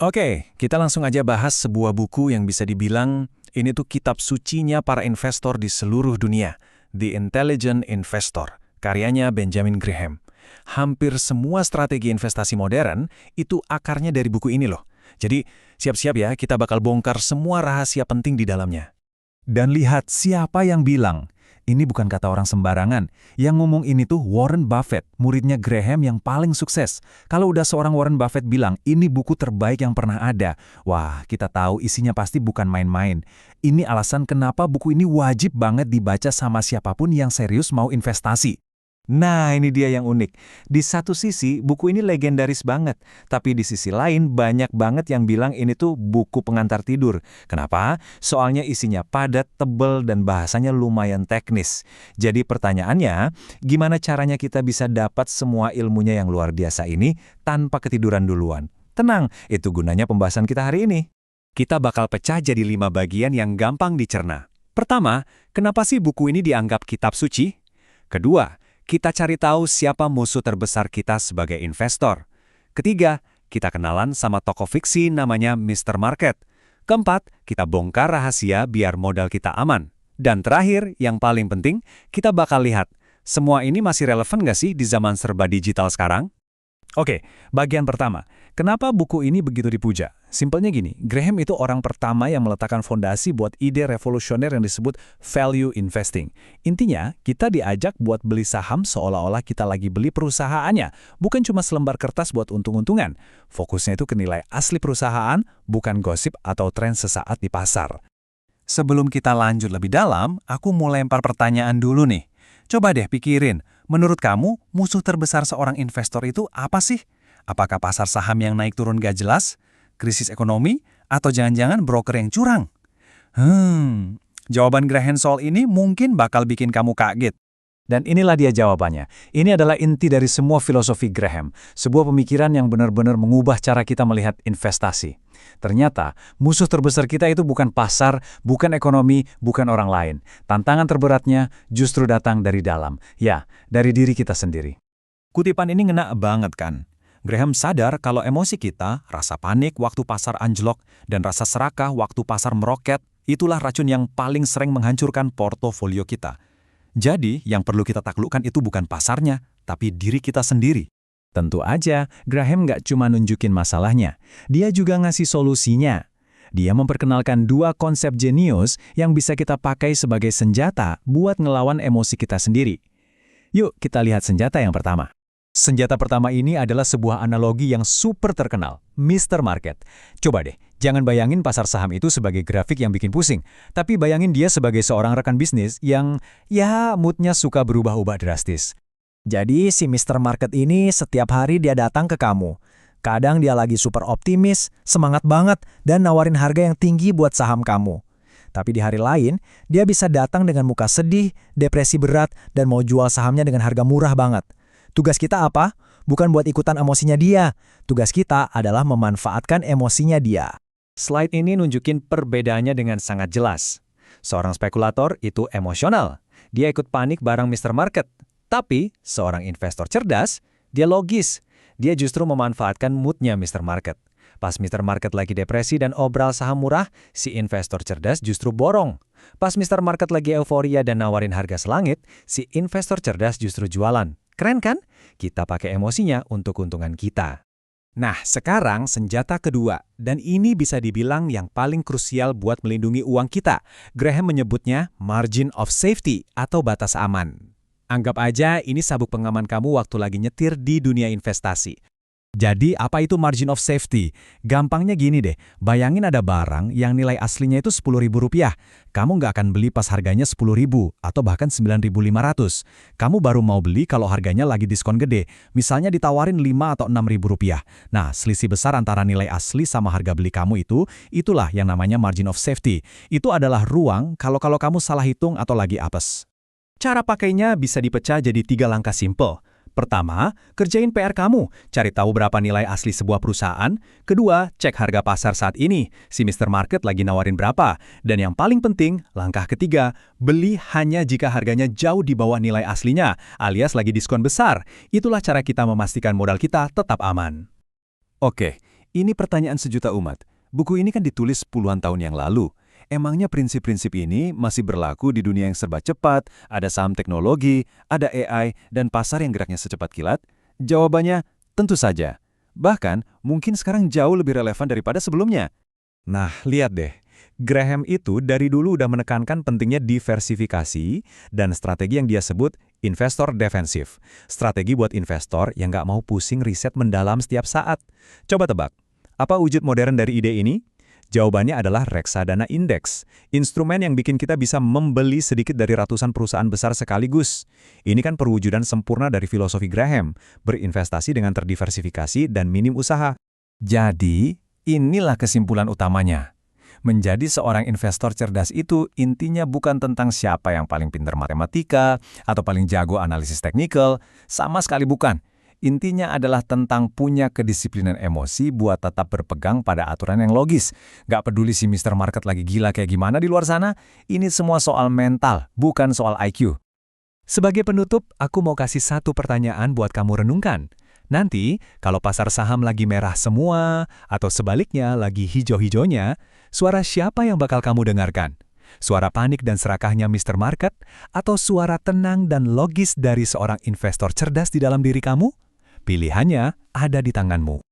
Oke, kita langsung aja bahas sebuah buku yang bisa dibilang ini tuh kitab sucinya para investor di seluruh dunia, The Intelligent Investor, karyanya Benjamin Graham. Hampir semua strategi investasi modern itu akarnya dari buku ini loh. Jadi, siap-siap ya, kita bakal bongkar semua rahasia penting di dalamnya. Dan lihat siapa yang bilang. Ini bukan kata orang sembarangan. Yang ngomong ini tuh Warren Buffett, muridnya Graham yang paling sukses. Kalau udah seorang Warren Buffett bilang, ini buku terbaik yang pernah ada. Wah, kita tahu isinya pasti bukan main-main. Ini alasan kenapa buku ini wajib banget dibaca sama siapapun yang serius mau investasi. Nah, ini dia yang unik. Di satu sisi, buku ini legendaris banget. Tapi di sisi lain, banyak banget yang bilang ini tuh buku pengantar tidur. Kenapa? Soalnya isinya padat, tebel, dan bahasanya lumayan teknis. Jadi pertanyaannya, gimana caranya kita bisa dapat semua ilmunya yang luar biasa ini tanpa ketiduran duluan? Tenang, itu gunanya pembahasan kita hari ini. Kita bakal pecah jadi 5 bagian yang gampang dicerna. Pertama, kenapa sih buku ini dianggap kitab suci? Kedua, kita cari tahu siapa musuh terbesar kita sebagai investor. Ketiga, kita kenalan sama tokoh fiksi namanya Mr. Market. Keempat, kita bongkar rahasia biar modal kita aman. Dan terakhir, yang paling penting, kita bakal lihat, semua ini masih relevan nggak sih di zaman serba digital sekarang? Oke, bagian pertama. Kenapa buku ini begitu dipuja? Simpelnya gini, Graham itu orang pertama yang meletakkan fondasi buat ide revolusioner yang disebut value investing. Intinya, kita diajak buat beli saham seolah-olah kita lagi beli perusahaannya, bukan cuma selembar kertas buat untung-untungan. Fokusnya itu ke nilai asli perusahaan, bukan gosip atau tren sesaat di pasar. Sebelum kita lanjut lebih dalam, aku mau lempar pertanyaan dulu nih. Coba deh pikirin, menurut kamu musuh terbesar seorang investor itu apa sih? Apakah pasar saham yang naik turun gak jelas? Krisis ekonomi? Atau jangan-jangan broker yang curang? Jawaban Graham soal ini mungkin bakal bikin kamu kaget. Dan inilah dia jawabannya. Ini adalah inti dari semua filosofi Graham, sebuah pemikiran yang benar-benar mengubah cara kita melihat investasi. Ternyata, musuh terbesar kita itu bukan pasar, bukan ekonomi, bukan orang lain. Tantangan terberatnya justru datang dari dalam. Ya, dari diri kita sendiri. Kutipan ini ngena banget kan? Graham sadar kalau emosi kita, rasa panik waktu pasar anjlok, dan rasa serakah waktu pasar meroket, itulah racun yang paling sering menghancurkan portofolio kita. Jadi, yang perlu kita taklukkan itu bukan pasarnya, tapi diri kita sendiri. Tentu aja, Graham nggak cuma nunjukin masalahnya. Dia juga ngasih solusinya. Dia memperkenalkan 2 konsep jenius yang bisa kita pakai sebagai senjata buat ngelawan emosi kita sendiri. Yuk, kita lihat senjata yang pertama. Senjata pertama ini adalah sebuah analogi yang super terkenal, Mr. Market. Coba deh, jangan bayangin pasar saham itu sebagai grafik yang bikin pusing, tapi bayangin dia sebagai seorang rekan bisnis yang, ya, moodnya suka berubah-ubah drastis. Jadi si Mr. Market ini setiap hari dia datang ke kamu. Kadang dia lagi super optimis, semangat banget, dan nawarin harga yang tinggi buat saham kamu. Tapi di hari lain, dia bisa datang dengan muka sedih, depresi berat, dan mau jual sahamnya dengan harga murah banget. Tugas kita apa? Bukan buat ikutan emosinya dia. Tugas kita adalah memanfaatkan emosinya dia. Slide ini nunjukin perbedaannya dengan sangat jelas. Seorang spekulator itu emosional. Dia ikut panik bareng Mr. Market. Tapi, seorang investor cerdas, dia logis. Dia justru memanfaatkan moodnya Mr. Market. Pas Mr. Market lagi depresi dan obral saham murah, si investor cerdas justru borong. Pas Mr. Market lagi euforia dan nawarin harga selangit, si investor cerdas justru jualan. Keren kan? Kita pakai emosinya untuk keuntungan kita. Nah, sekarang senjata kedua, dan ini bisa dibilang yang paling krusial buat melindungi uang kita. Graham menyebutnya margin of safety atau batas aman. Anggap aja ini sabuk pengaman kamu waktu lagi nyetir di dunia investasi. Jadi apa itu margin of safety? Gampangnya gini deh, bayangin ada barang yang nilai aslinya itu Rp10.000. Kamu nggak akan beli pas harganya Rp10.000 atau bahkan Rp9.500. Kamu baru mau beli kalau harganya lagi diskon gede, misalnya ditawarin Rp5 atau Rp6.000. Nah, selisih besar antara nilai asli sama harga beli kamu itulah yang namanya margin of safety. Itu adalah ruang kalau kamu salah hitung atau lagi apes. Cara pakainya bisa dipecah jadi 3 langkah simple. Pertama, kerjain PR kamu, cari tahu berapa nilai asli sebuah perusahaan. Kedua, cek harga pasar saat ini, si Mr. Market lagi nawarin berapa. Dan yang paling penting, langkah ketiga, beli hanya jika harganya jauh di bawah nilai aslinya, alias lagi diskon besar. Itulah cara kita memastikan modal kita tetap aman. Oke, Ini pertanyaan sejuta umat. Buku ini kan ditulis puluhan tahun yang lalu. Emangnya prinsip-prinsip ini masih berlaku di dunia yang serba cepat, ada saham teknologi, ada AI, dan pasar yang geraknya secepat kilat? Jawabannya, tentu saja. Bahkan, mungkin sekarang jauh lebih relevan daripada sebelumnya. Nah, lihat deh. Graham itu dari dulu udah menekankan pentingnya diversifikasi dan strategi yang dia sebut investor defensif. Strategi buat investor yang nggak mau pusing riset mendalam setiap saat. Coba tebak, apa wujud modern dari ide ini? Jawabannya adalah reksadana indeks, instrumen yang bikin kita bisa membeli sedikit dari ratusan perusahaan besar sekaligus. Ini kan perwujudan sempurna dari filosofi Graham, berinvestasi dengan terdiversifikasi dan minim usaha. Jadi, inilah kesimpulan utamanya. Menjadi seorang investor cerdas itu intinya bukan tentang siapa yang paling pintar matematika atau paling jago analisis teknikal, sama sekali bukan. Intinya adalah tentang punya kedisiplinan emosi buat tetap berpegang pada aturan yang logis. Gak peduli si Mr. Market lagi gila kayak gimana di luar sana, ini semua soal mental, bukan soal IQ. Sebagai penutup, aku mau kasih satu pertanyaan buat kamu renungkan. Nanti, kalau pasar saham lagi merah semua, atau sebaliknya lagi hijau-hijaunya, suara siapa yang bakal kamu dengarkan? Suara panik dan serakahnya Mr. Market, atau suara tenang dan logis dari seorang investor cerdas di dalam diri kamu? Pilihannya ada di tanganmu.